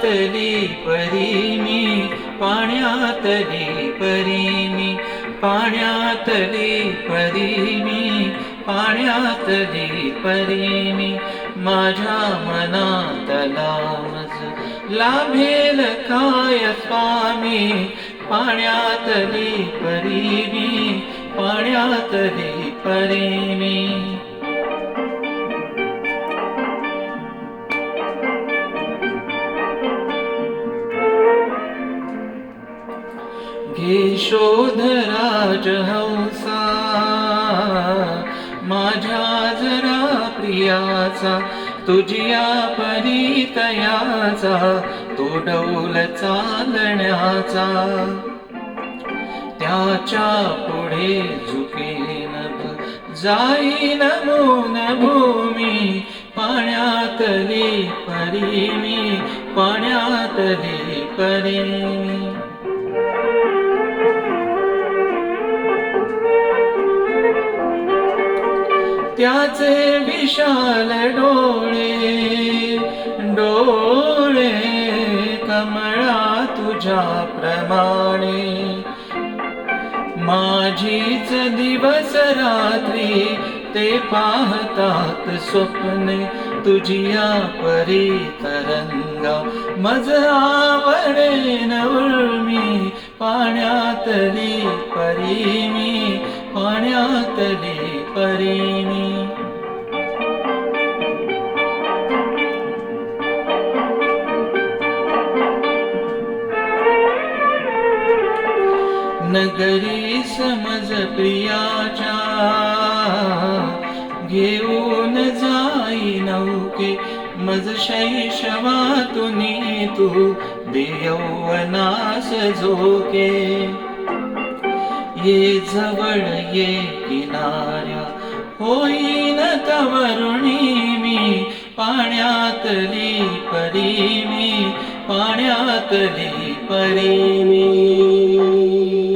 पाण्यातली परी मी, पाण्यातली परी मी, पाण्यातली परी मी, पाण्यातली परी मी. माझ्या मनातला मज लाभेल काय स्वामी, पाण्यातली परी मी, पाण्यातली परी मी. घे शोध राजहंसा माझ्या जरा प्रियाचा, तुझिया परितयाचा तो डौल चालण्याचा. त्याच्या पुढे झुकेन जाईन मौन भूमी, पाण्यातली परी मी, पाण्यातली परी मी. त्याचे विशाल डोळे, डोळे कमळा तुझ्या प्रमाणे. माझीच दिवस रात्री ते पाहतात स्वप्ने, तुझिया परी तरंगा मज आवडेन उर्मी, पाण्यातली परी मी, पाण्यातली परी मी. नगरी समज प्रियाच्या घेऊन जाई नौके, मज शैशवातुनी तू दे यौवनास झोके. ये जवळ ये किनाऱ्या होईन तवरुणी मी, पाण्यातली परी मी, पाण्यातली परी मी.